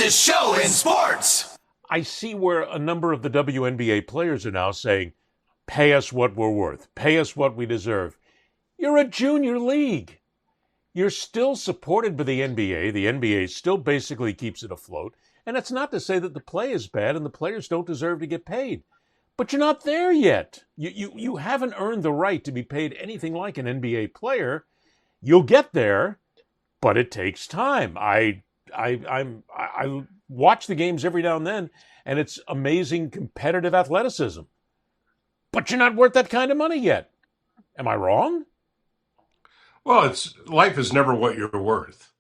fastest show in sports. I see where a number of the WNBA players are now saying, pay us what we're worth. Pay us what we deserve. You're a junior league. You're still supported by the NBA. The NBA still basically keeps it afloat. And it's not to say that the play is bad and the players don't deserve to get paid. But you're not there yet. You haven't earned the right to be paid anything like an NBA player. You'll get there, but it takes time. I watch the games every now and then, and it's amazing competitive athleticism. But you're not worth that kind of money yet. Am I wrong? Well, life is never what you're worth.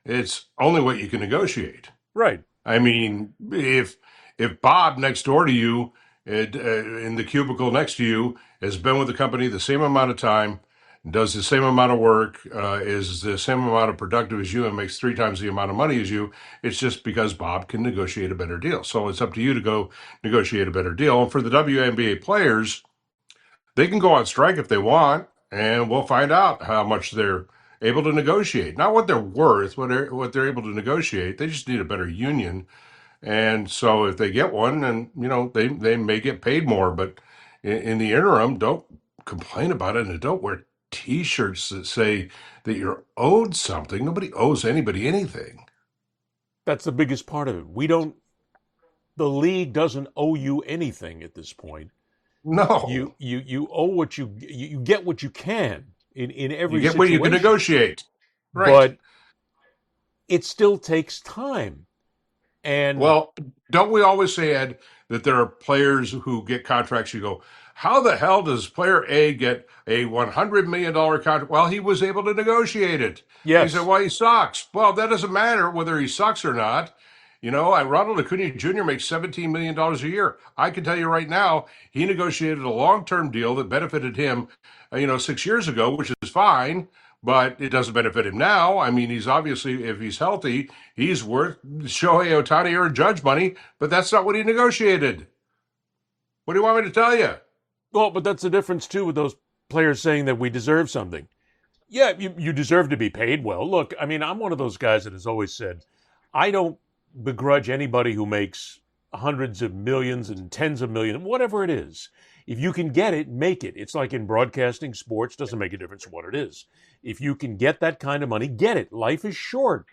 It's only what you can negotiate. Right. I mean, if Bob next door to you, in the cubicle next to you, has been with the company the same amount of time, does the same amount of work, is the same amount of productive as you, and makes 3 times the amount of money as you, it's just because Bob can negotiate a better deal. So it's up to you to go negotiate a better deal. And for the WNBA players, they can go on strike if they want, and we'll find out how much they're able to negotiate. Not what they're worth, what they're able to negotiate. They just need a better union. And so if they get one, then they may get paid more. But in the interim, don't complain about it, and don't wear T-shirts that say that you're owed something. Nobody owes anybody anything. That's the biggest part of it. The league doesn't owe you anything at this point. No. You owe what you get what you can in every You get situation. what you can negotiate. Right. But it still takes time. And well, don't we always say, Ed, that there are players who get contracts, you go, how the hell does player A get a $100 million contract? Well, he was able to negotiate it. Yes. He said, well, he sucks. Well, that doesn't matter whether he sucks or not. Ronald Acuna Jr. makes $17 million a year. I can tell you right now, he negotiated a long-term deal that benefited him, 6 years ago, which is fine, but it doesn't benefit him now. I mean, he's obviously, if he's healthy, he's worth Shohei Ohtani or Judge money, but that's not what he negotiated. What do you want me to tell you? Well, but that's the difference, too, with those players saying that we deserve something. Yeah, you deserve to be paid well. Look, I mean, I'm one of those guys that has always said, I don't begrudge anybody who makes hundreds of millions and tens of millions, whatever it is. If you can get it, make it. It's like in broadcasting, sports, doesn't make a difference what it is. If you can get that kind of money, get it. Life is short.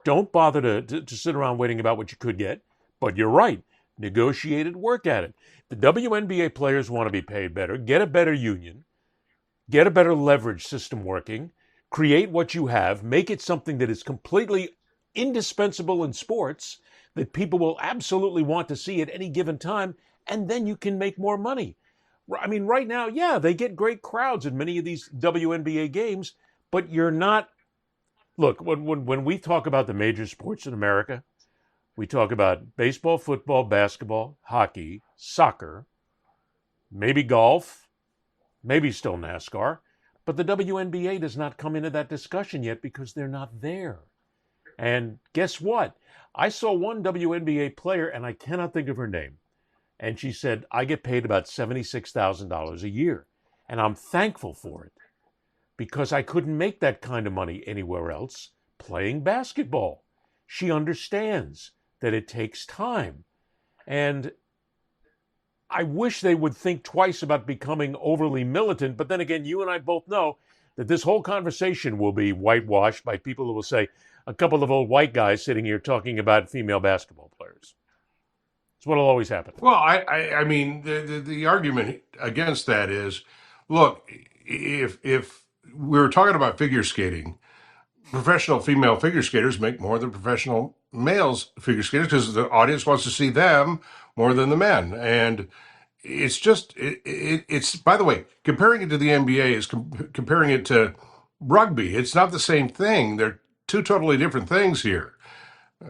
Don't bother to sit around waiting about what you could get. But you're right. Negotiate it, work at it. The WNBA players want to be paid better. Get a better union. Get a better leverage system working. Create what you have. Make it something that is completely indispensable in sports that people will absolutely want to see at any given time, and then you can make more money. I mean, right now, yeah, they get great crowds in many of these WNBA games, but you're not... Look, when we talk about the major sports in America, we talk about baseball, football, basketball, hockey, soccer, maybe golf, maybe still NASCAR, but the WNBA does not come into that discussion yet because they're not there. And guess what? I saw one WNBA player, and I cannot think of her name. And she said, I get paid about $76,000 a year. And I'm thankful for it because I couldn't make that kind of money anywhere else playing basketball. She understands that it takes time. And I wish they would think twice about becoming overly militant. But then again, you and I both know that this whole conversation will be whitewashed by people who will say, a couple of old white guys sitting here talking about female basketball players. It's what'll always happen. Well, I mean, the argument against that is, look, if we were talking about figure skating, professional female figure skaters make more than professional males figure skaters because the audience wants to see them more than the men. And it's just, it's, by the way, comparing it to the NBA is comparing it to rugby. It's not the same thing. They're two totally different things here.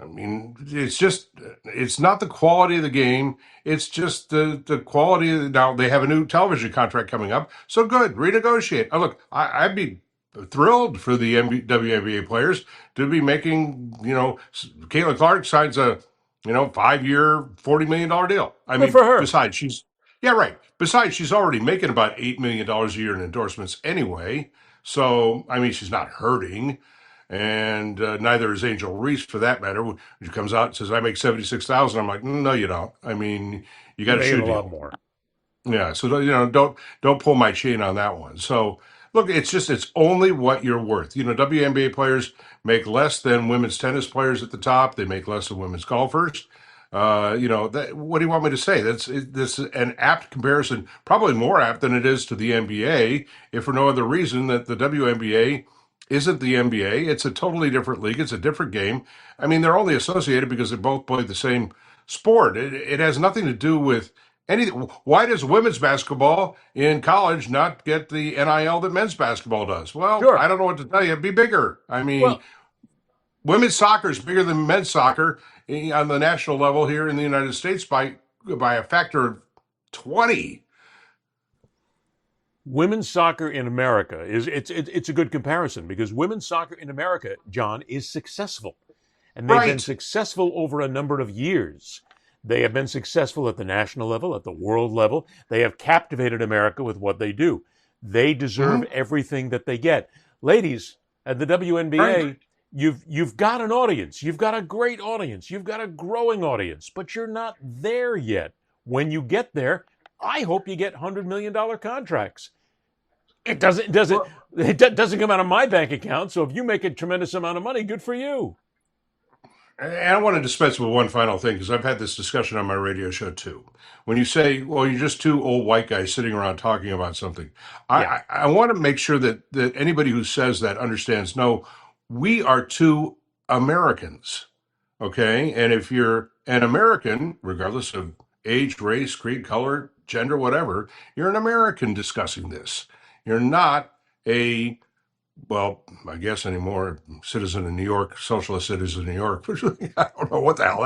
I mean, it's not the quality of the game. It's just the quality of now they have a new television contract coming up. So good, renegotiate. Oh, look, I'd be thrilled for the WNBA players to be making, Caitlin Clark signs a, 5-year, $40 million deal. I mean, for her. Besides, she's already making about $8 million a year in endorsements anyway. So, I mean, she's not hurting. and neither is Angel Reese for that matter. When she comes out and says, "I make 76,000," I'm like, "No, you don't. I mean, you You got a made shoe a lot deal." more. Yeah, so don't pull my chain on that one. So look, it's only what you're worth. WNBA players make less than women's tennis players at the top. They make less than women's golfers. What do you want me to say? This is an apt comparison, probably more apt than it is to the NBA, if for no other reason that the WNBA isn't the NBA. It's a totally different league. It's a different game. I mean, they're only associated because they both play the same sport. It has nothing to do with anything. Why does women's basketball in college not get the NIL that men's basketball does? Well, Sure. I don't know what to tell you. It'd be bigger. I mean, Well, women's soccer is bigger than men's soccer on the national level here in the United States by a factor of 20. women's soccer in America it's a good comparison because women's soccer in America, John, is successful. And they've been Right. successful over a number of years. They have been successful at the national level, at the world level. They have captivated America with what they do. They deserve Mhm. everything that they get. Ladies, at the Right. WNBA, you've got an audience. You've got a great audience. You've got a growing audience, but you're not there yet. When you get there, I hope you get $100 million contracts. It doesn't come out of my bank account. So if you make a tremendous amount of money, good for you. And I want to dispense with one final thing because I've had this discussion on my radio show too. When you say, "Well, you're just two old white guys sitting around talking about something," Yeah. I want to make sure that anybody who says that understands. No, we are two Americans, okay? And if you're an American, regardless of age, race, creed, color, gender, whatever, you're an American discussing this. You're not a well, I guess anymore, citizen in New York, socialist citizen in New York. I don't know what the hell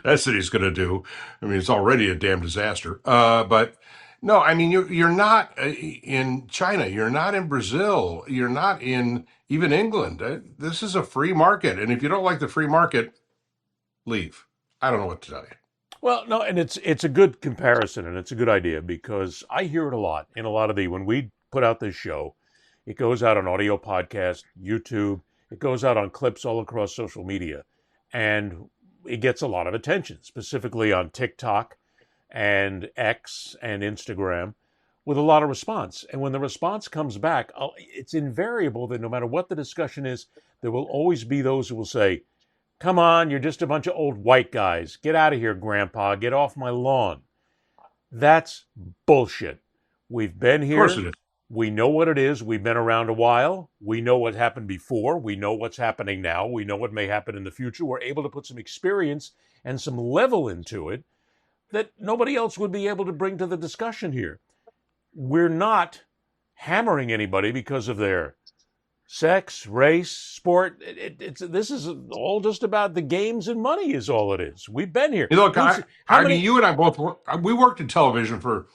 that city's going to do. I mean, it's already a damn disaster. But no, I mean, you're not in China. You're not in Brazil. You're not in even England. This is a free market. And if you don't like the free market, leave. I don't know what to tell you. Well, no, and it's a good comparison and it's a good idea because I hear it a lot in a lot of when we put out this show, it goes out on audio podcast, YouTube, it goes out on clips all across social media, and it gets a lot of attention, specifically on TikTok and X and Instagram, with a lot of response. And when the response comes back, it's invariable that no matter what the discussion is, there will always be those who will say, "Come on, you're just a bunch of old white guys. Get out of here, Grandpa. Get off my lawn." That's bullshit. We've been Of course here. it is. We know what it is. We've been around a while. We know what happened before. We know what's happening now. We know what may happen in the future. We're able to put some experience and some level into it that nobody else would be able to bring to the discussion here. We're not hammering anybody because of their sex, race, sport. This is all just about the games and money is all it is. We've been here. Hey, look, How I mean, many? you and I both we worked in television for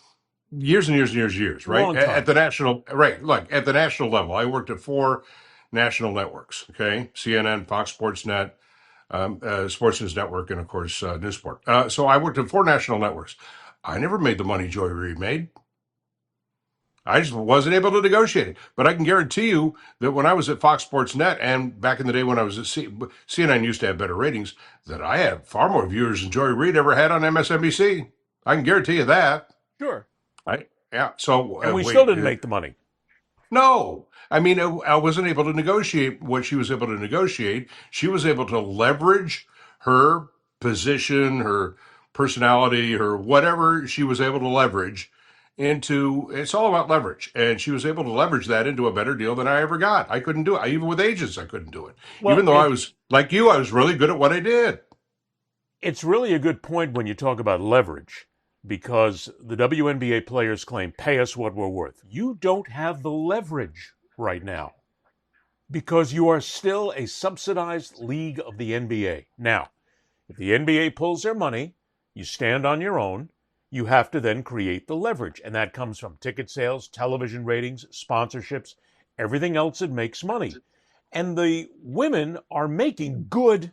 years and years and years and years, right? Long At time. the national, right? Look, at the national level, I worked at four national networks. Okay, CNN, Fox Sports Net, Sports News Network, and of course News Sport. So I worked at four national networks. I never made the money Joy Reid made. I just wasn't able to negotiate it. But I can guarantee you that when I was at Fox Sports Net and back in the day when I was at CNN used to have better ratings, that I had far more viewers than Joy Reid ever had on MSNBC. I can guarantee you that. Sure. Yeah. So And we still wait, didn't make the money. no. I mean, I wasn't able to negotiate what she was able to negotiate. She was able to leverage her position, her personality, her whatever she was able to leverage into. It's all about leverage, and she was able to leverage that into a better deal than I ever got. I couldn't do it. Even with agents, I couldn't do it. Well, Even though I was like you, I was really good at what I did. it's really a good point when you talk about leverage because the WNBA players claim, pay us what we're worth. You don't have the leverage right now because you are still a subsidized league of the NBA. Now, if the NBA pulls their money, you stand on your own. You have to then create the leverage. And that comes from ticket sales, television ratings, sponsorships, everything else that makes money. And the women are making good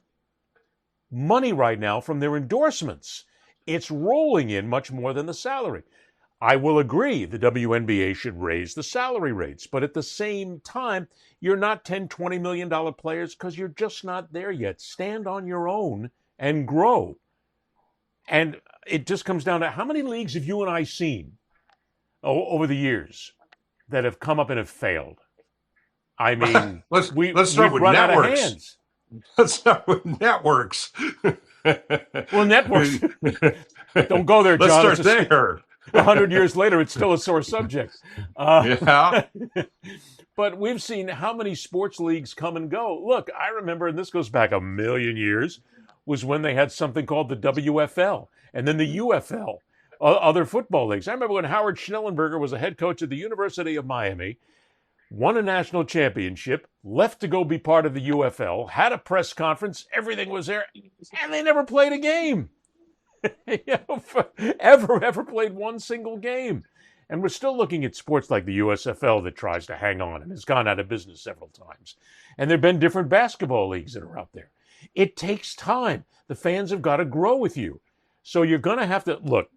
money right now from their endorsements. It's rolling in much more than the salary. I will agree the WNBA should raise the salary rates, but at the same time, you're not $10, $20 million players because you're just not there yet. Stand on your own and grow. And it just comes down to how many leagues have you and I seen over the years that have come up and have failed? I mean, let's we've start with run out of networks. hands. Let's start with networks. Well, networks. Don't go there, John. Let's start there. 100 years later, it's still a sore subject. Yeah. But we've seen how many sports leagues come and go. Look, I remember, and this goes back a million years, was when they had something called the WFL and then the UFL, other football leagues. I remember when Howard Schnellenberger was a head coach at the University of Miami, won a national championship, left to go be part of the UFL, had a press conference, everything was there, and they never played a game. Ever played one single game. And we're still looking at sports like the USFL that tries to hang on and has gone out of business several times. And there have been different basketball leagues that are out there. It takes time. The fans have got to grow with you. So you're going to have to, look,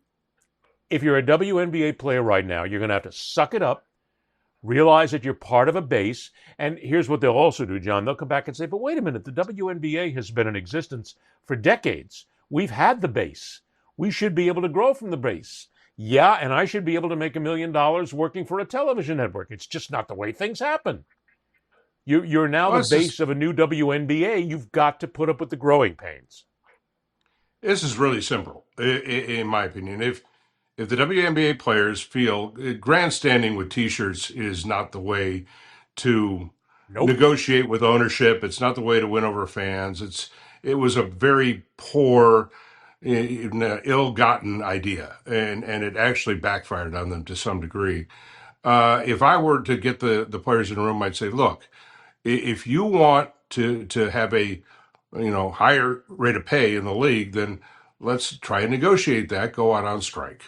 if you're a WNBA player right now, you're going to have to suck it up, realize that you're part of a base. And here's what they'll also do, John. They'll come back and say, but wait a minute, the WNBA has been in existence for decades. We've had the base. We should be able to grow from the base. Yeah, and I should be able to make $1 million working for a television network. It's just not the way things happen. You're now the base of a new WNBA. You've got to put up with the growing pains. This is really simple, in my opinion. If the WNBA players feel grandstanding with T-shirts is not the way to negotiate with ownership, it's not the way to win over fans. It was a very poor, ill-gotten idea, and it actually backfired on them to some degree. If I were to get the players in the room, I'd say, look, if you want to have a higher rate of pay in the league, then let's try and negotiate that, go out on strike,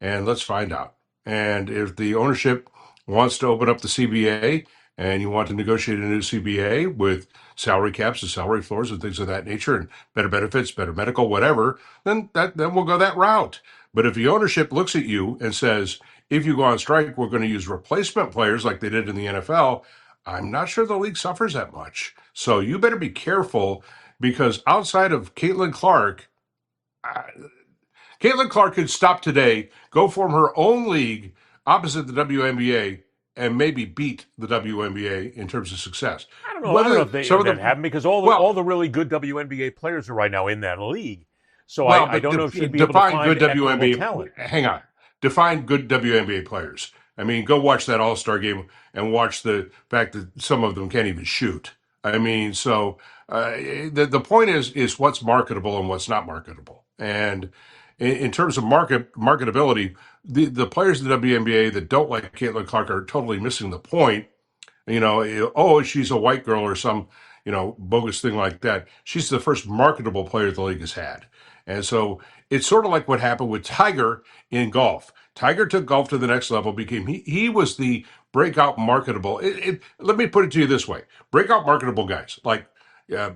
and let's find out. And if the ownership wants to open up the CBA and you want to negotiate a new CBA with salary caps and salary floors and things of that nature and better benefits, better medical, whatever, then we'll go that route. But if the ownership looks at you and says, if you go on strike, we're going to use replacement players like they did in the NFL, I'm not sure the league suffers that much. So you better be careful, because outside of Caitlin Clark could stop today, go form her own league opposite the WNBA, and maybe beat the WNBA in terms of success. I don't know if that happened, because all the really good WNBA players are right now in that league. So I don't know if she'd be able to find good WNBA talent. Hang on. Define good WNBA players. I mean, go watch that All-Star game and watch the fact that some of them can't even shoot. I mean, so the point is what's marketable and what's not marketable. And in terms of marketability, the players in the WNBA that don't like Caitlin Clark are totally missing the point. She's a white girl or some, bogus thing like that. She's the first marketable player the league has had. And so it's sort of like what happened with Tiger in golf. Tiger took golf to the next level, he was the breakout marketable. Let me put it to you this way. Breakout marketable guys like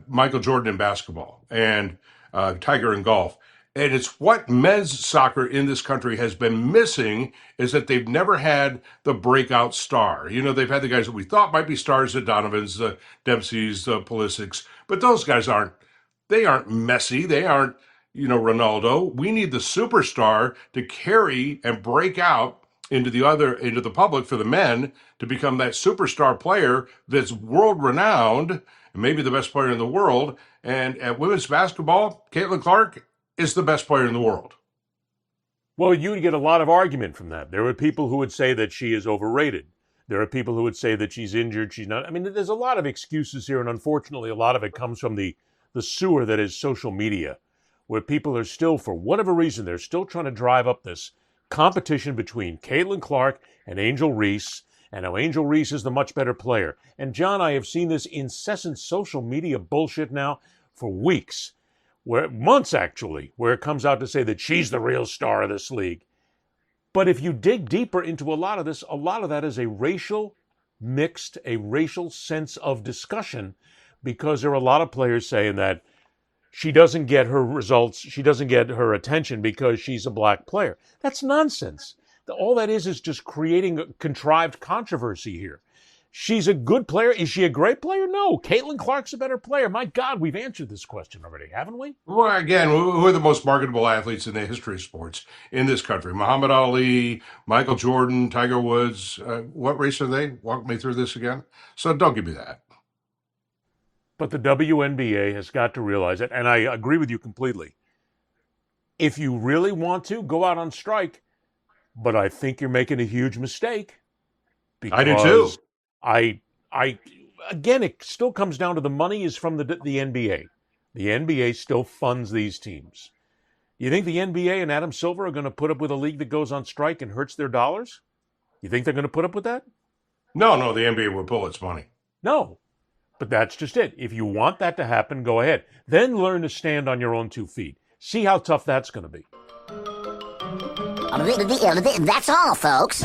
Michael Jordan in basketball and Tiger in golf. And it's what men's soccer in this country has been missing, is that they've never had the breakout star. They've had the guys that we thought might be stars, the Donovans, the Dempseys, the Pulisics, but those guys aren't Messi. They aren't, Ronaldo. We need the superstar to carry and break out into the public for the men to become that superstar player that's world renowned and maybe the best player in the world. And at women's basketball, Caitlin Clark is the best player in the world. Well, you would get a lot of argument from that. There are people who would say that she is overrated. There are people who would say that she's injured, she's not. I mean, there's a lot of excuses here, and unfortunately, a lot of it comes from the sewer that is social media, where people are still, for whatever reason, they're still trying to drive up this competition between Caitlin Clark and Angel Reese, and how Angel Reese is the much better player. And John, I have seen this incessant social media bullshit now for weeks, months actually, where it comes out to say that she's the real star of this league. But if you dig deeper into a lot of this, a lot of that is a racial sense of discussion, because there are a lot of players saying that she doesn't get her results, she doesn't get her attention because she's a black player. That's nonsense. All that is just creating a contrived controversy here. She's a good player. Is she a great player? No. Caitlin Clark's a better player. My God, we've answered this question already, haven't we? Well, again, who are the most marketable athletes in the history of sports in this country? Muhammad Ali, Michael Jordan, Tiger Woods. What race are they? Walk me through this again. So don't give me that. But the WNBA has got to realize it, and I agree with you completely. If you really want to, go out on strike. But I think you're making a huge mistake. I do too. I again, it still comes down to the money is from the NBA. The NBA still funds these teams. You think the NBA and Adam Silver are going to put up with a league that goes on strike and hurts their dollars? You think they're going to put up with that? No, the NBA will pull its money. No. But that's just it. If you want that to happen, go ahead. Then learn to stand on your own 2 feet. See how tough that's going to be. That's all, folks.